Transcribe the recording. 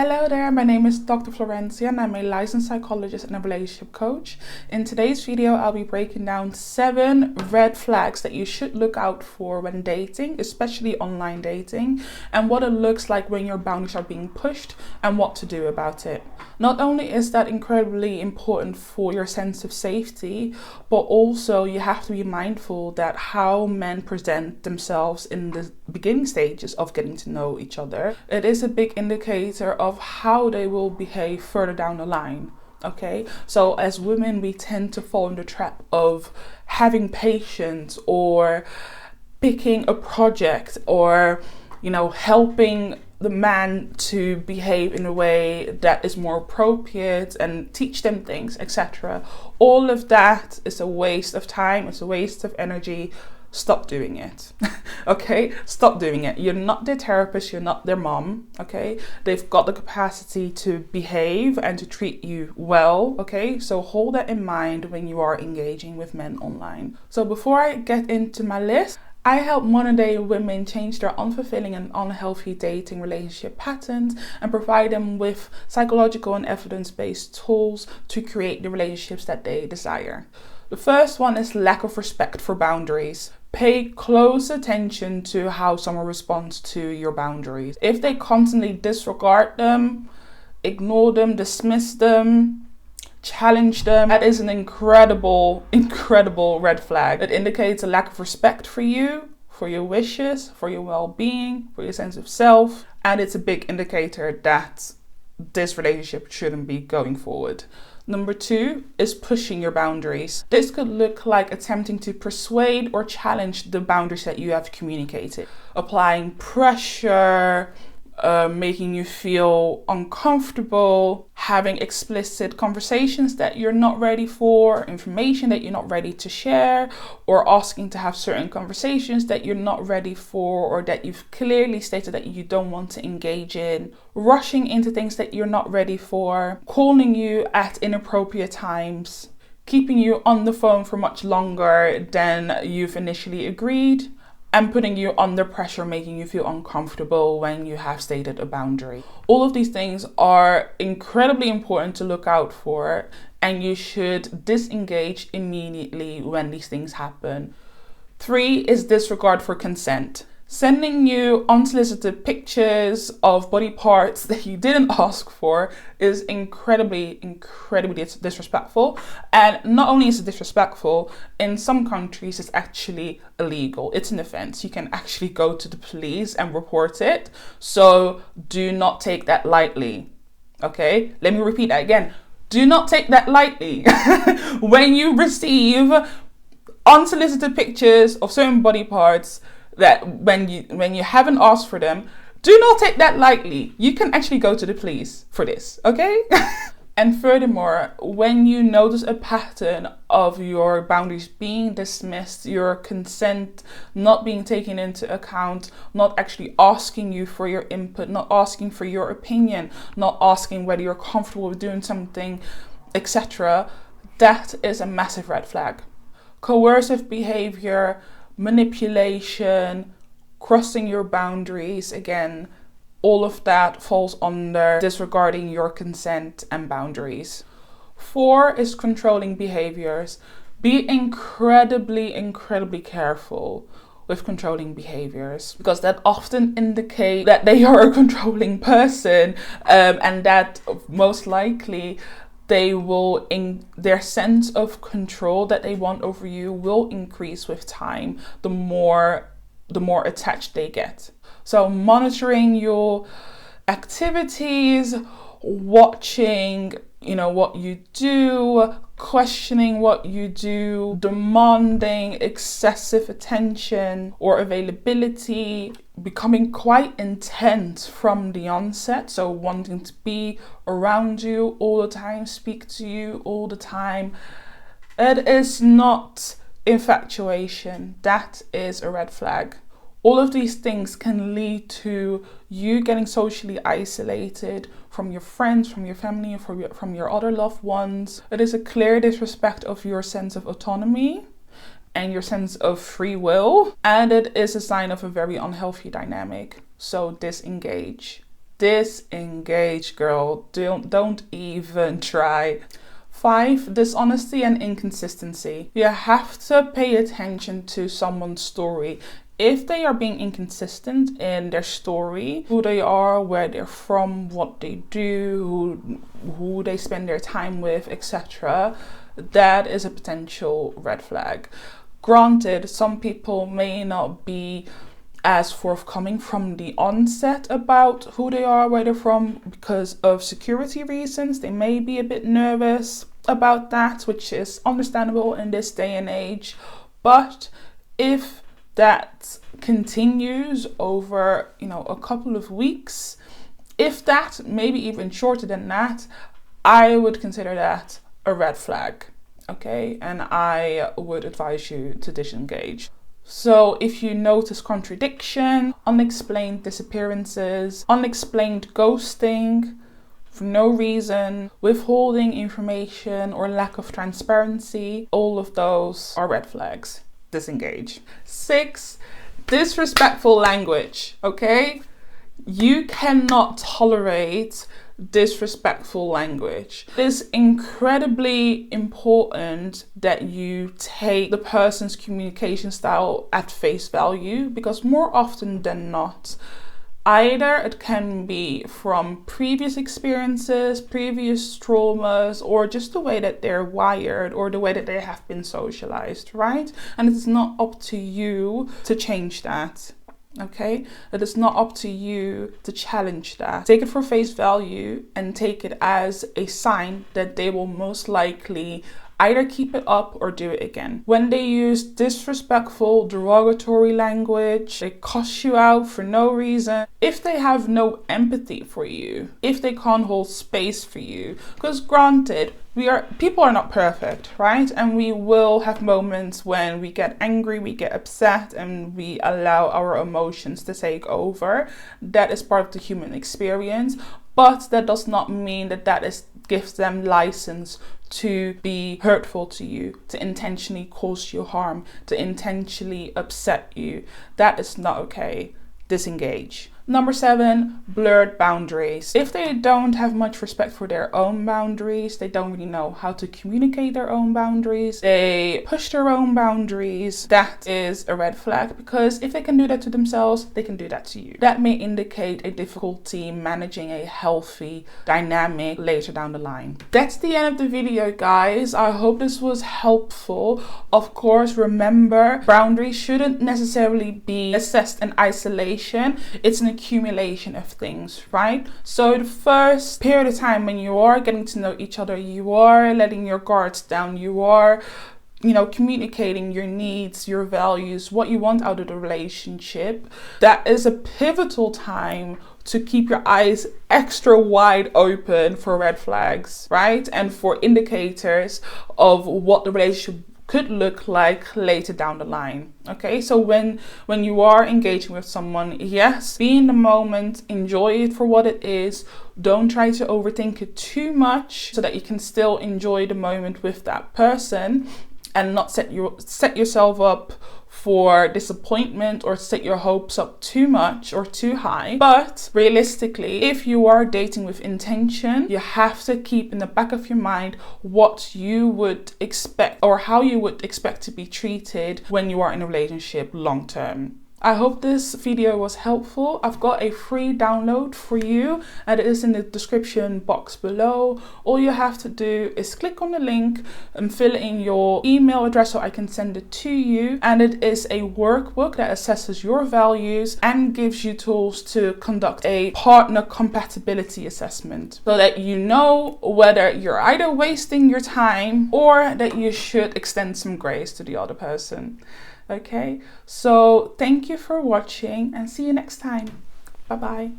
Hello there, my name is Dr. Florencia and I'm a licensed psychologist and a relationship coach. In today's video, I'll be breaking down 7 red flags that you should look out for when dating, especially online dating, and what it looks like when your boundaries are being pushed and what to do about it. Not only is that incredibly important for your sense of safety, but also you have to be mindful that how men present themselves in the beginning stages of getting to know each other. It is a big indicator of how they will behave further down the line. Okay, so as women, we tend to fall in the trap of having patience or picking a project or, helping the man to behave in a way that is more appropriate and teach them things, etc. All of that is a waste of time, it's a waste of energy. Stop doing it. Okay, stop doing it. You're not their therapist, you're not their mom. Okay, they've got the capacity to behave and to treat you well. Okay, so hold that in mind when you are engaging with men online. So before I get into my list, I help modern day women change their unfulfilling and unhealthy dating relationship patterns and provide them with psychological and evidence-based tools to create the relationships that they desire. The first one is lack of respect for boundaries. Pay close attention to how someone responds to your boundaries. If they constantly disregard them, ignore them, dismiss them, challenge them, that is an incredible red flag. It indicates a lack of respect for you, for your wishes, for your well-being, for your sense of self, and it's a big indicator that this relationship shouldn't be going forward. Number 2 is pushing your boundaries. This could look like attempting to persuade or challenge the boundaries that you have communicated. Applying pressure, making you feel uncomfortable, having explicit conversations that you're not ready for, information that you're not ready to share, or asking to have certain conversations that you're not ready for or that you've clearly stated that you don't want to engage in, rushing into things that you're not ready for, calling you at inappropriate times, keeping you on the phone for much longer than you've initially agreed, and putting you under pressure, making you feel uncomfortable when you have stated a boundary. All of these things are incredibly important to look out for, and you should disengage immediately when these things happen. 3 is disregard for consent. Sending you unsolicited pictures of body parts that you didn't ask for is incredibly disrespectful. And not only is it disrespectful, in some countries it's actually illegal. It's an offense. You can actually go to the police and report it. So do not take that lightly. Okay, let me repeat that again. Do not take that lightly. When you receive unsolicited pictures of certain body parts that when you haven't asked for them, do not take that lightly. You can actually go to the police for this, okay? And furthermore, when you notice a pattern of your boundaries being dismissed, your consent not being taken into account, not actually asking you for your input, not asking for your opinion, not asking whether you're comfortable with doing something, etc., that is a massive red flag. Coercive behavior, manipulation, crossing your boundaries, again, all of that falls under disregarding your consent and boundaries. 4 is controlling behaviors. Be incredibly careful with controlling behaviors, because that often indicates that they are a controlling person, and that most likely their sense of control that they want over you will increase with time, the more attached they get. So monitoring your activities, watching, what you do, questioning what you do, demanding excessive attention or availability, becoming quite intense from the onset. So wanting to be around you all the time, speak to you all the time. It is not infatuation. That is a red flag. All of these things can lead to you getting socially isolated from your friends, from your family, from your other loved ones. It is a clear disrespect of your sense of autonomy and your sense of free will, and it is a sign of a very unhealthy dynamic. So disengage. Disengage, girl. Don't even try. 5, dishonesty and inconsistency. You have to pay attention to someone's story. If they are being inconsistent in their story, who they are, where they're from, what they do, who they spend their time with, etc., that is a potential red flag. Granted, some people may not be as forthcoming from the onset about who they are, where they're from, because of security reasons. They may be a bit nervous about that, which is understandable in this day and age. But if that continues over, a couple of weeks, if that, maybe even shorter than that, I would consider that a red flag. Okay, and I would advise you to disengage. So if you notice contradiction, unexplained disappearances, unexplained ghosting for no reason, withholding information or lack of transparency, all of those are red flags. Disengage. 6, disrespectful language. Okay, you cannot tolerate disrespectful language. It is incredibly important that you take the person's communication style at face value, because more often than not, either it can be from previous experiences, previous traumas, or just the way that they're wired or the way that they have been socialized, right? And it's not up to you to change that. Okay, it is not up to you to challenge that. Take it for face value and take it as a sign that they will most likely either keep it up or do it again. When they use disrespectful, derogatory language, they cuss you out for no reason, if they have no empathy for you, if they can't hold space for you, because granted, people are not perfect, right? And we will have moments when we get angry, we get upset, and we allow our emotions to take over. That is part of the human experience, but that does not mean that gives them license to be hurtful to you, to intentionally cause you harm, to intentionally upset you. That is not okay. Disengage. Number 7, blurred boundaries. If they don't have much respect for their own boundaries, they don't really know how to communicate their own boundaries, they push their own boundaries, that is a red flag, because if they can do that to themselves, they can do that to you. That may indicate a difficulty managing a healthy dynamic later down the line. That's the end of the video, guys. I hope this was helpful. Of course, remember, boundaries shouldn't necessarily be assessed in isolation. It's an accumulation of things, right? So the first period of time when you are getting to know each other, you are letting your guards down, you are communicating your needs, your values, what you want out of the relationship. That is a pivotal time to keep your eyes extra wide open for red flags, right? And for indicators of what the relationship could look like later down the line. Okay, so when you are engaging with someone, yes, be in the moment, enjoy it for what it is. Don't try to overthink it too much, so that you can still enjoy the moment with that person and not set yourself up for disappointment or set your hopes up too much or too high. But realistically, if you are dating with intention, you have to keep in the back of your mind what you would expect or how you would expect to be treated when you are in a relationship long term. I hope this video was helpful. I've got a free download for you and it is in the description box below. All you have to do is click on the link and fill in your email address so I can send it to you. And it is a workbook that assesses your values and gives you tools to conduct a partner compatibility assessment, so that you know whether you're either wasting your time or that you should extend some grace to the other person. Okay, so thank you for watching and see you next time. Bye bye.